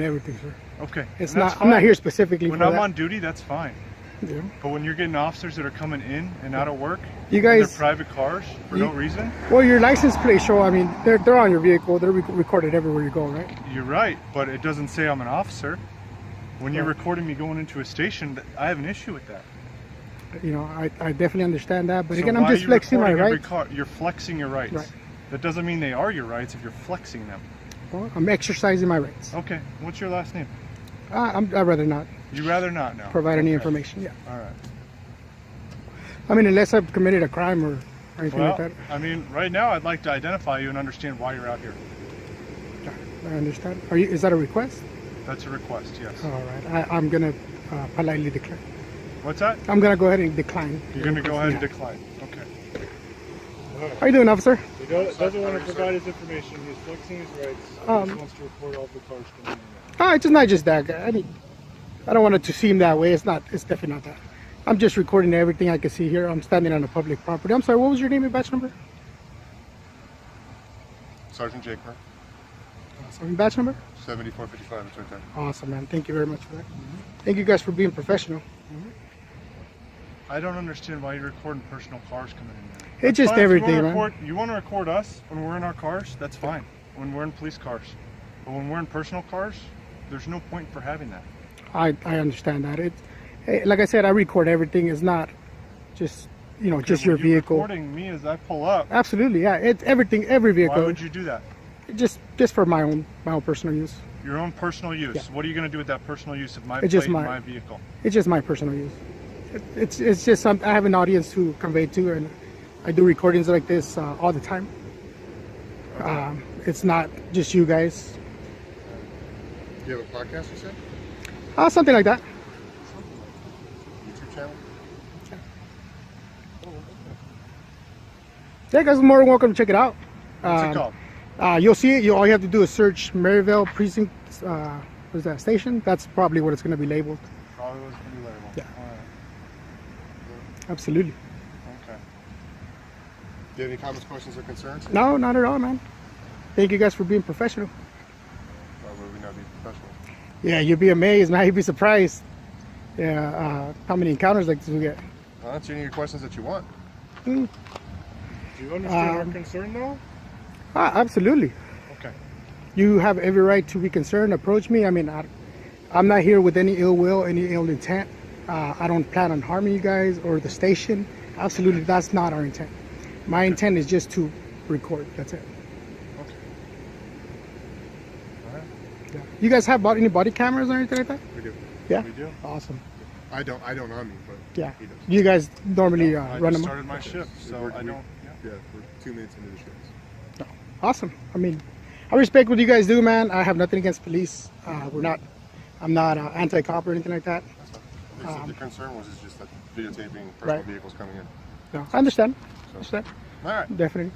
Everything, sir. Okay. It's not. I'm not here specifically when for I'm that. on duty, that's fine. Yeah. But when you're getting officers that are coming in and out of work, you guys, in their private cars for no reason. Well, your license plate show. I mean, they're on your vehicle. They're recorded everywhere you go, right? You're right, but it doesn't say I'm an officer. When you're recording me going into a station, I have an issue with that. You know, I definitely understand that, but So again, I'm just flexing my rights. You're flexing your rights. Right. That doesn't mean they are your rights if you're flexing them. Well, I'm exercising my rights. Okay. What's your last name? I'd rather not. You'd rather not now. Provide any information. Yeah. All right. I mean, unless I've committed a crime or anything like that. I mean, right now I'd like to identify you and understand why you're out here. I understand. Is that a request? That's a request, yes. All right. I'm gonna politely decline. What's that? I'm gonna go ahead and decline. You're gonna go ahead and decline. Okay. How you doing, officer? He doesn't want to provide his information. He's flexing his rights. He just wants to record all the cars coming in. It's not just that. I mean, I don't want it to seem that way. It's not. It's definitely not that. I'm just recording everything I can see here. I'm standing on a public property. I'm sorry. What was your name and badge number? Sergeant Jaker. Awesome. Badge number? 7455. It's right there. Awesome, man. Thank you very much for that. Thank you guys for being professional. I don't understand why you're recording personal cars coming in there. It's just everything, man. You want to record us when we're in our cars? That's fine. When we're in police cars. But when we're in personal cars, there's no point for having that. I understand that. Like I said, I record everything. It's not just, just your vehicle. Recording me as I pull up. Absolutely, yeah. It's everything, every vehicle. Why would you do that? Just for my own personal use. Your own personal use. Yeah. What are you going to do with that personal use of my It's plate just and my vehicle? It's just my personal use. It's just something I have an audience to convey to, and I do recordings like this all the time. Okay. It's not just you guys. Do you have a podcast, you said? Something like that. YouTube channel? Yeah, guys are more than welcome to check it out. What's it called? You'll see it. All you have to do is search Maryville Precinct. What is that station? That's probably what it's going to be labeled. Probably was going to be labeled. Yeah. All right. Absolutely. Okay. Do you have any comments, questions, or concerns? No, not at all, man. Thank you guys for being professional. Why would we not be professional? Yeah, you'd be amazed, man. You'd be surprised. Yeah, how many encounters like this we get. I'll answer any of your questions that you want. Do you understand our concern, though? Absolutely. Okay. You have every right to be concerned. Approach me. I mean, I'm not here with any ill will, any ill intent. I don't plan on harming you guys or the station. Absolutely, that's not our intent. My intent is just to record. That's it. Okay. All right. Yeah. You guys have any body cameras or anything like that? We do. Yeah. We do. Awesome. I don't on me, but Yeah. he does. You guys normally I run just them. started my shift, so I don't. Yeah, we're 2 minutes into the shift. Awesome. I mean, I respect what you guys do, man. I have nothing against police. I'm not anti-cop or anything like that. That's fine. The concern was just that videotaping personal vehicles coming in. No, I understand. So. Understand. All right. Definitely.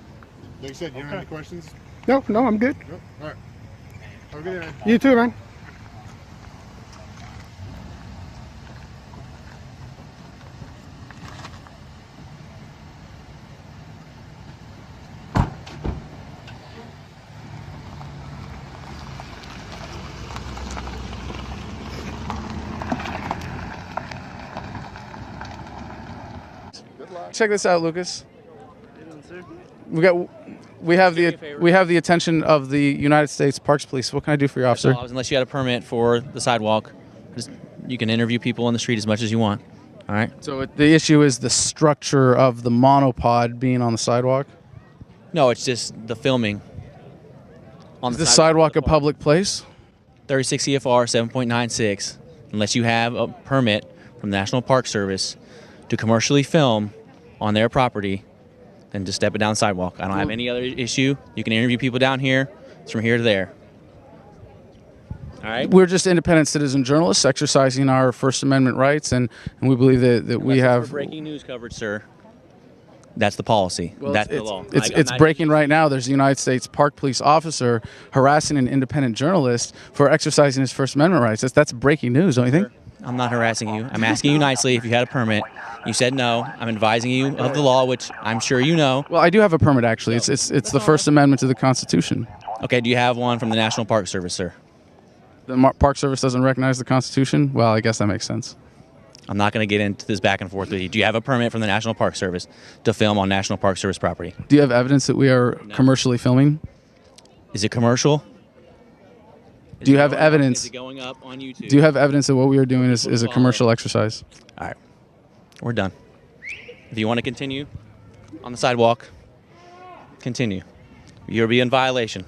Like I said, you don't have any questions? No, I'm good. Nope. All right. Have a good day, man. You too, man. Check this out, Lucas. We have the attention of the United States Parks Police. What can I do for you, officer? Unless you had a permit for the sidewalk, you can interview people on the street as much as you want. All right. So the issue is the structure of the monopod being on the sidewalk. No, it's just the filming. Is the sidewalk a public place? 36 CFR 7.96. Unless you have a permit from the National Park Service to commercially film on their property, then just step it down the sidewalk. I don't have any other issue. You can interview people down here. It's from here to there. All right? We're just independent citizen journalists exercising our First Amendment rights, and we believe that we have... breaking news coverage, sir. That's the policy. Well, that's the law. It's breaking right now. There's a United States Park Police officer harassing an independent journalist for exercising his First Amendment rights. That's breaking news, don't you think? I'm not harassing you. I'm asking you nicely if you had a permit. You said no. I'm advising you of the law, which I'm sure you know. Well, I do have a permit, actually. It's the First Amendment to the Constitution. Okay, do you have one from the National Park Service, sir? The Park Service doesn't recognize the Constitution? Well, I guess that makes sense. I'm not going to get into this back and forth with you. Do you have a permit from the National Park Service to film on National Park Service property? Do you have evidence that we are commercially filming? Is it commercial? Do you have evidence? Is it going up on YouTube? Do you have evidence that what we are doing is a commercial exercise? All right. We're done. If you want to continue on the sidewalk, continue. You'll be in violation.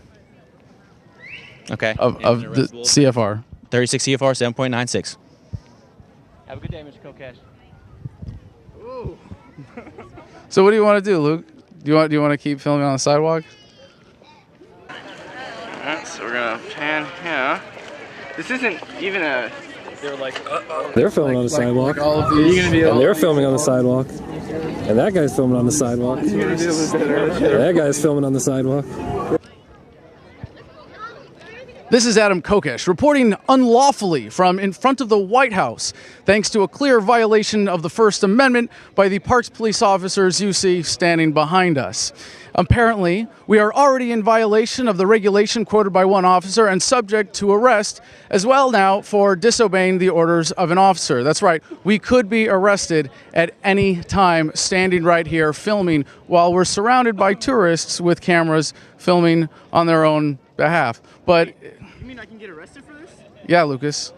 Okay. Of the CFR. 36 CFR 7.96. Have a good day, Mr. Kokesh. So what do you want to do, Luke? Do you want to keep filming on the sidewalk? Alright, so we're gonna pan here. This isn't even a. They're filming on the sidewalk. All of these. And they're filming on the sidewalk. And that guy's filming on the sidewalk. That guy's filming on the sidewalk. This is Adam Kokesh reporting unlawfully from in front of the White House, thanks to a clear violation of the First Amendment by the Parks police officers you see standing behind us. Apparently, we are already in violation of the regulation quoted by one officer and subject to arrest as well now for disobeying the orders of an officer. That's right, we could be arrested at any time standing right here filming while we're surrounded by tourists with cameras filming on their own behalf. But You mean I can get arrested for this? yeah, Lucas.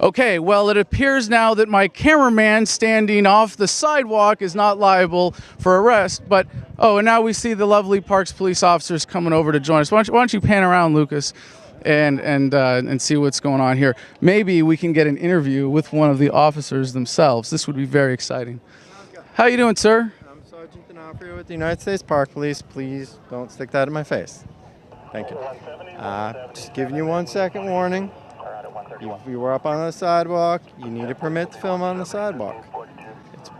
Okay, well, it appears now that my cameraman standing off the sidewalk is not liable for arrest, but, oh, and now we see the lovely Parks police officers coming over to join us. Why don't you pan around, Lucas, and see what's going on here. Maybe we can get an interview with one of the officers themselves. This would be very exciting. How you doing, sir? I'm Sergeant D'Onofrio with the United States Park Police. Please don't stick that in my face. Thank you. Just giving you 1 second warning. If you were up on the sidewalk, you need a permit to film on the sidewalk.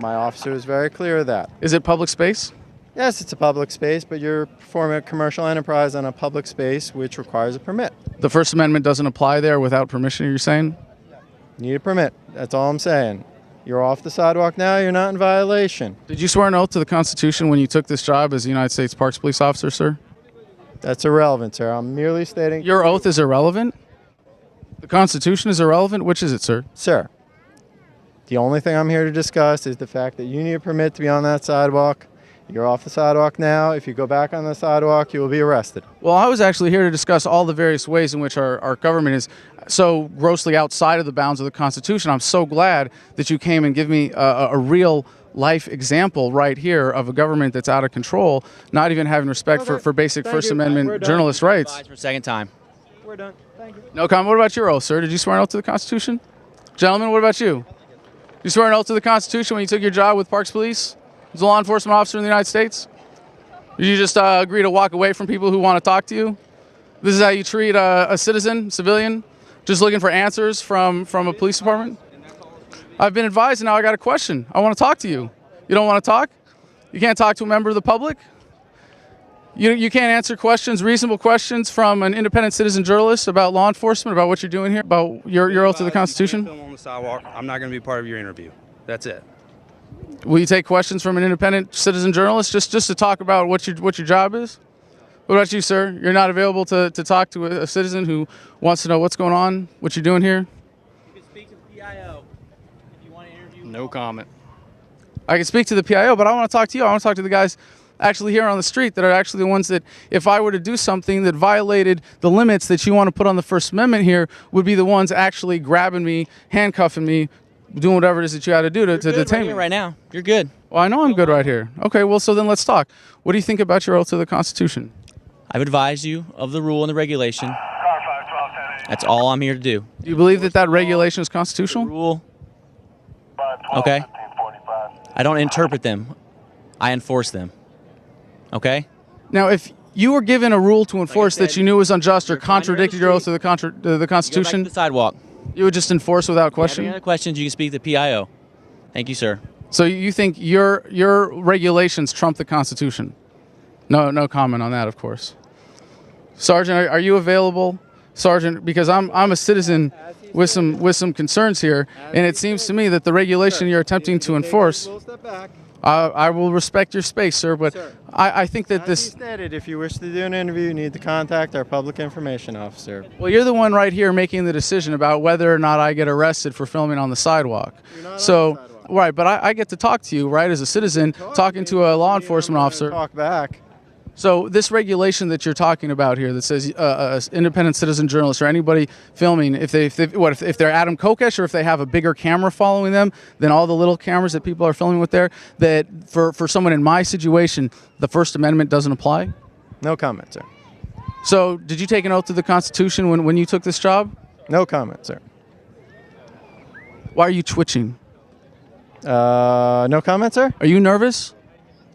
My officer is very clear of that. Is it public space? Yes, it's a public space, but you're performing a commercial enterprise on a public space, which requires a permit. The First Amendment doesn't apply there without permission, you're saying? You need a permit. That's all I'm saying. You're off the sidewalk now. You're not in violation. Did you swear an oath to the Constitution when you took this job as a United States Parks Police officer, sir? That's irrelevant, sir. I'm merely stating... Your oath is irrelevant? The Constitution is irrelevant? Which is it, sir? Sir, the only thing I'm here to discuss is the fact that you need a permit to be on that sidewalk. You're off the sidewalk now. If you go back on the sidewalk, you will be arrested. Well, I was actually here to discuss all the various ways in which our government is so grossly outside of the bounds of the Constitution. I'm so glad that you came and give me a real life example right here of a government that's out of control, not even having respect for basic First Amendment journalist rights. For a second time. We're done. Thank you. No comment. What about your oath, sir? Did you swear an oath to the Constitution? Gentlemen, what about you? You swear an oath to the Constitution when you took your job with Parks Police as a law enforcement officer in the United States? Did you just agree to walk away from people who want to talk to you? This is how you treat a citizen, civilian, just looking for answers from a police department? I've been advised, and now I got a question. I want to talk to you. You don't want to talk? You can't talk to a member of the public? You can't answer questions, reasonable questions from an independent citizen journalist about law enforcement, about what you're doing here, about your oath to the Constitution? Film on the sidewalk. I'm not going to be part of your interview. That's it. Will you take questions from an independent citizen journalist just to talk about what your job is? What about you, sir? You're not available to talk to a citizen who wants to know what's going on, what you're doing here? You can speak to the PIO if you want to interview. No comment. I can speak to the PIO, but I want to talk to you. I want to talk to the guys actually here on the street that are actually the ones that, if I were to do something that violated the limits that you want to put on the First Amendment here, would be the ones actually grabbing me, handcuffing me, doing whatever it is that you had to do to detain me. Right now, you're good. Well, I know I'm good right here. Okay, well, so then let's talk. What do you think about your oath to the Constitution? I've advised you of the rule and the regulation. That's all I'm here to do. Do you believe that regulation is constitutional? Rule. Okay. I don't interpret them. I enforce them. Okay? Now, if you were given a rule to enforce that you knew was unjust or contradicted your oath to the Go back Constitution, to the sidewalk. you would just enforce without If you have any question? other questions, you can speak to the PIO. Thank you, sir. So you think your regulations trump the Constitution? No comment on that, of course. Sergeant, are you available? Sergeant, because I'm a citizen with some concerns here, and it seems to me that the regulation you're attempting to enforce. I will respect your space, sir, but Sir, I think that As this. you stated, if you wish to do an interview, you need to contact our public information officer. Well, you're the one right here making the decision about whether or not I get arrested for filming on the sidewalk. You're not on So, the sidewalk. right, but I get to talk to you, right, as a citizen, talking to a law enforcement officer. Talk back. So this regulation that you're talking about here that says independent citizen journalists or anybody filming, if they're Adam Kokesh or if they have a bigger camera following them than all the little cameras that people are filming with there, that for someone in my situation, the First Amendment doesn't apply? No comment, sir. So did you take an oath to the Constitution when you took this job? No comment, sir. Why are you twitching? No comment, sir. Are you nervous?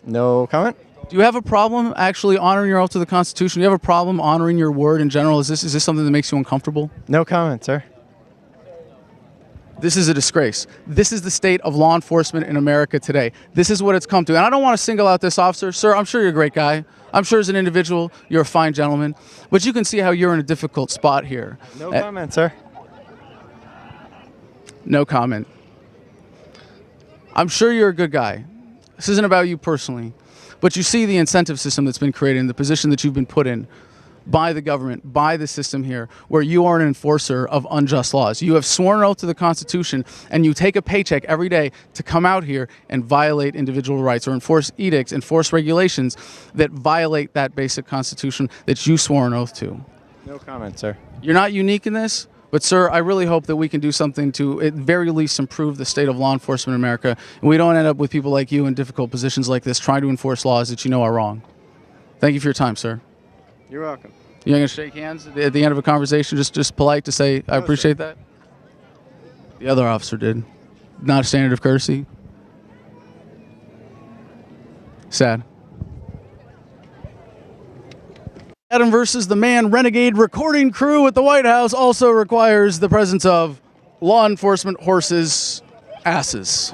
No comment. Do you have a problem actually honoring your oath to the Constitution? Do you have a problem honoring your word in general? Is this something that makes you uncomfortable? No comment, sir. This is a disgrace. This is the state of law enforcement in America today. This is what it's come to. And I don't want to single out this officer. Sir, I'm sure you're a great guy. I'm sure as an individual, you're a fine gentleman. But you can see how you're in a difficult spot here. No comment, sir. No comment. I'm sure you're a good guy. This isn't about you personally. But you see the incentive system that's been created and the position that you've been put in by the government, by the system here, where you are an enforcer of unjust laws. You have sworn an oath to the Constitution, and you take a paycheck every day to come out here and violate individual rights or enforce edicts, enforce regulations that violate that basic Constitution that you swore an oath to. No comment, sir. You're not unique in this. But, sir, I really hope that we can do something to, at very least, improve the state of law enforcement in America. And we don't end up with people like you in difficult positions like this trying to enforce laws that you know are wrong. Thank you for your time, sir. You're welcome. You're going to shake hands at the end of a conversation, just polite to say, I appreciate that? The other officer did. Not a standard of courtesy. Sad. Adam versus the man renegade recording crew at the White House also requires the presence of law enforcement horses' asses.